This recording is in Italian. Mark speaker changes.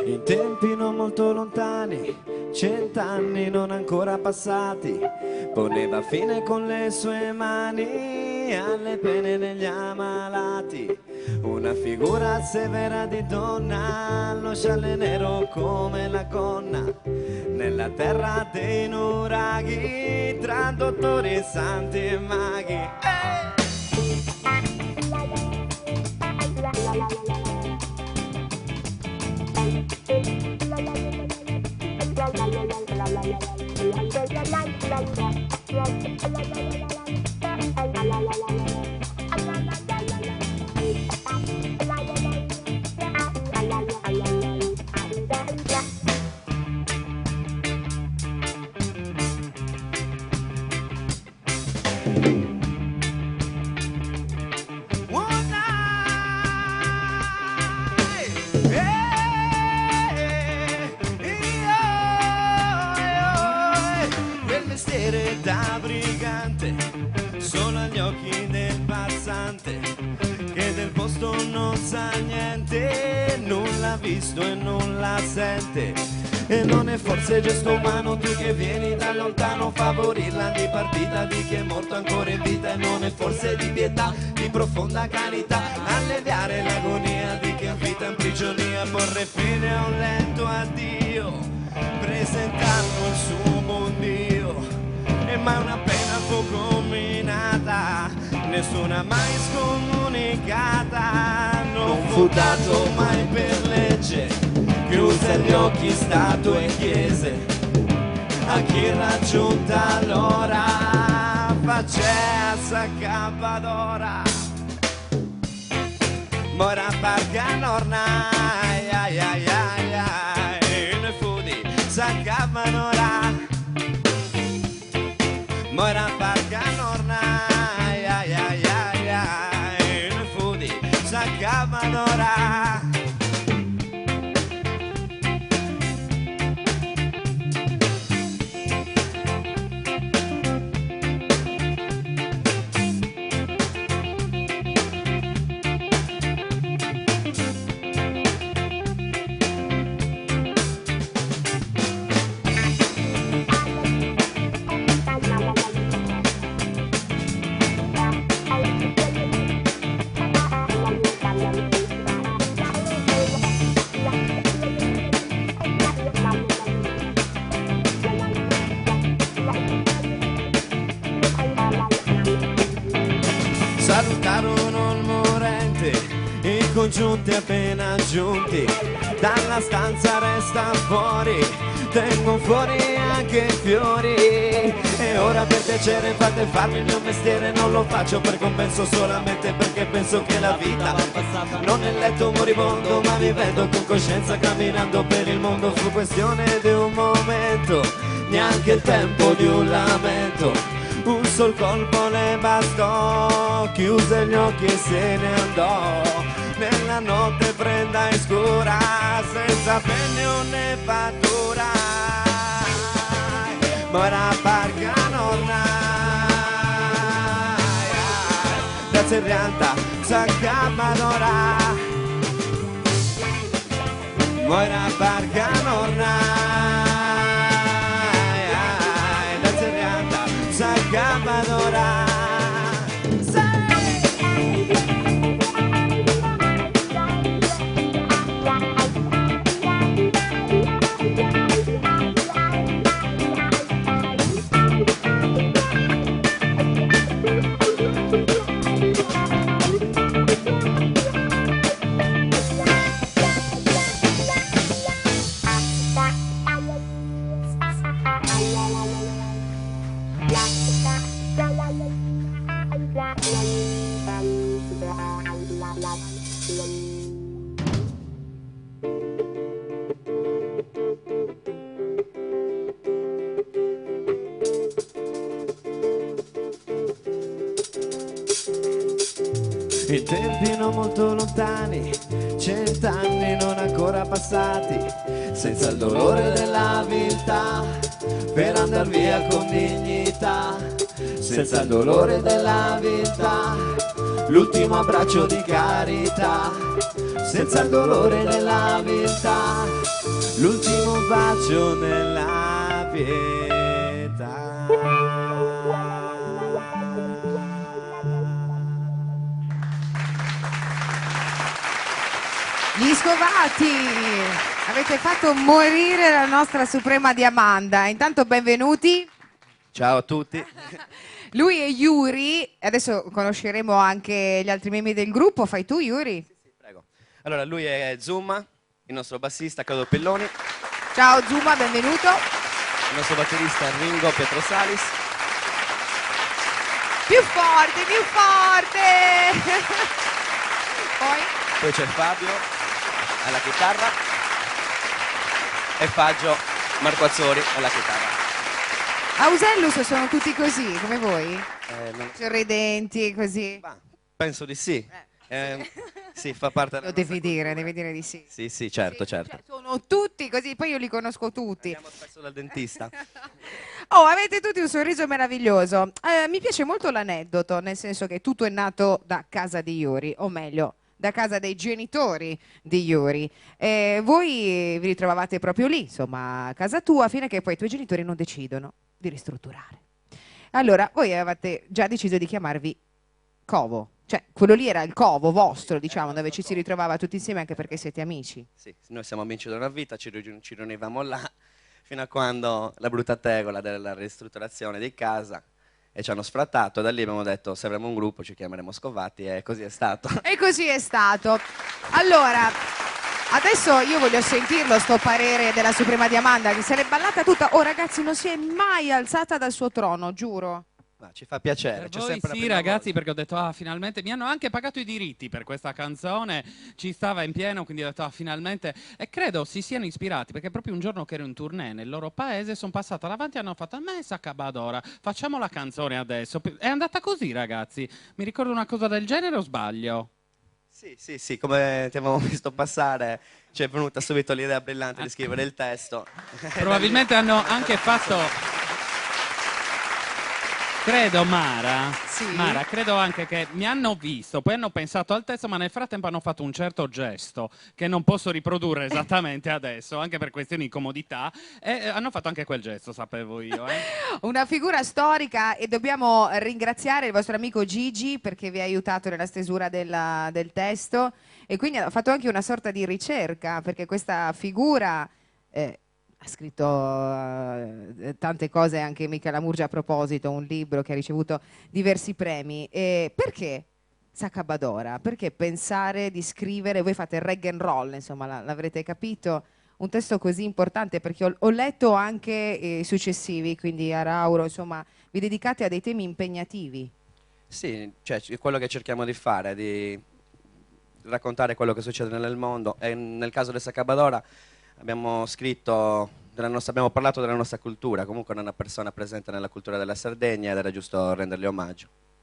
Speaker 1: In tempi non molto lontani, 100 anni non ancora passati, poneva fine con le sue mani alle pene degli ammalati. Una figura severa di donna, allo scialle nero come la gonna, nella terra dei nuraghi, tra dottori, santi e maghi. Da brigante, solo agli occhi del passante che del posto non sa niente, non l'ha visto e non la sente. E non è forse gesto umano, tu che vieni da lontano, favorirla di partita di chi è morto ancora in vita. E non è forse di pietà, di profonda carità, alleviare l'agonia di chi abita in prigionia, porre fine a un lento addio, presentarlo il suo buon Dio. E mai una pena fu comminata, nessuna mai scomunicata, non fu dato mai per legge, chiuse gli occhi Stato e Chiese, a chi raggiunta l'ora facea s'accappa d'ora. Mora parca norna, ai ai ai ai, ne fudi s'accappa d'ora. Mora parca norna, ai ai ai ai ai, ne fudi s'accappa d'ora. Salutarono il morente, i congiunti appena giunti, dalla stanza resta fuori, tengo fuori anche i fiori. E ora per piacere fate farmi il mio mestiere, non lo faccio per compenso, solamente perché penso che la vita non è letto moribondo, ma mi vedo con coscienza camminando per il mondo. Fu questione di un momento, neanche il tempo di un lamento, un sol colpo le bastò, chiuse gli occhi e se ne andò nella notte fredda e scura, senza penne o né fattura. Mora parca norna, da serrianta s'accappa d'ora. Mora parca norna, da serrianta s'accappa d'ora. In tempi non molto lontani, 100 anni non ancora passati, senza il dolore della viltà, per andar via con dignità. Senza il dolore della viltà, l'ultimo abbraccio di carità. Senza il dolore della viltà, l'ultimo bacio nella pietà.
Speaker 2: Gli Scovati, avete fatto morire la nostra Suprema Diamanda. Intanto benvenuti.
Speaker 1: Ciao a tutti.
Speaker 2: Lui è Yuri, adesso conosceremo anche gli altri membri del gruppo. Fai tu, Yuri?
Speaker 1: Sì, prego. Allora, lui è Zuma, il nostro bassista Claudio Pelloni,
Speaker 2: Ciao Zuma, benvenuto.
Speaker 1: il nostro batterista Ringo Pietrosalis,
Speaker 2: Più forte, più forte!
Speaker 1: poi c'è Fabio alla chitarra e Faggio Marco Azzori alla chitarra.
Speaker 2: Ausellus sono tutti così, come voi?
Speaker 1: Non-
Speaker 2: Sorridenti, così.
Speaker 1: bah, penso di sì. Sì, fa parte della
Speaker 2: Lo devi
Speaker 1: nostra
Speaker 2: dire,
Speaker 1: cultura.
Speaker 2: devi dire di sì.
Speaker 1: Sì, sì, certo,
Speaker 2: Sì,
Speaker 1: certo.
Speaker 2: cioè, sono tutti così, poi io li conosco tutti.
Speaker 1: Andiamo spesso dal dentista.
Speaker 2: Oh, avete tutti un sorriso meraviglioso. Mi piace molto l'aneddoto, nel senso che tutto è nato da casa di Yuri, o meglio, da casa dei genitori di Yuri. Voi vi ritrovavate proprio lì, insomma, a casa tua, fino a che poi i tuoi genitori non decidono di ristrutturare. Allora, voi avevate già deciso di chiamarvi Covo, cioè quello lì era il covo vostro, diciamo, dove ci si ritrovava tutti insieme anche perché siete amici.
Speaker 1: Sì, noi siamo amici da una vita, ci riunivamo là fino a quando la brutta tegola della ristrutturazione di casa e ci hanno sfrattato. Da lì abbiamo detto se avremo un gruppo ci chiameremo Scovati e così è stato.
Speaker 2: E così è stato. Allora, adesso io voglio sentirlo sto parere della Suprema Diamanda che se l'è ballata tutta. Oh ragazzi, non si è mai alzata dal suo trono, giuro.
Speaker 1: Ma ci fa piacere.
Speaker 3: Per
Speaker 1: c'è
Speaker 3: voi
Speaker 1: sempre la
Speaker 3: sì,
Speaker 1: prima
Speaker 3: ragazzi,
Speaker 1: volta.
Speaker 3: perché ho detto, ah, finalmente mi hanno anche pagato i diritti per questa canzone, ci stava in pieno, quindi ho detto, ah, finalmente. E credo si siano ispirati, perché proprio un giorno che ero in tournée nel loro paese, sono passata davanti e hanno fatto, a me Saccabadora, facciamo la canzone adesso. È andata così, ragazzi. Mi ricordo una cosa del genere o sbaglio?
Speaker 1: Sì, sì, sì, come ti avevamo visto passare ci è venuta subito l'idea brillante di scrivere il testo.
Speaker 3: Probabilmente hanno anche fatto... Credo, Mara,
Speaker 2: Sì.
Speaker 3: Mara, credo anche che mi hanno visto, poi hanno pensato al testo, ma nel frattempo hanno fatto un certo gesto che non posso riprodurre esattamente adesso, anche per questioni di comodità, e hanno fatto anche quel gesto, sapevo io.
Speaker 2: Una figura storica e dobbiamo ringraziare il vostro amico Gigi perché vi ha aiutato nella stesura del testo e quindi ha fatto anche una sorta di ricerca perché questa figura ha scritto tante cose anche Michela Murgia a proposito, un libro che ha ricevuto diversi premi. Perché Saccabadora? Perché pensare di scrivere, voi fate reggae and roll, insomma l'avrete capito, un testo così importante perché ho letto anche i successivi, quindi Arauro, insomma, vi dedicate a dei temi impegnativi.
Speaker 1: Sì, cioè quello che cerchiamo di fare è di raccontare quello che succede nel mondo e nel caso del Saccabadora abbiamo scritto abbiamo parlato della nostra cultura, comunque è una persona presente nella cultura della Sardegna ed era giusto rendergli omaggio.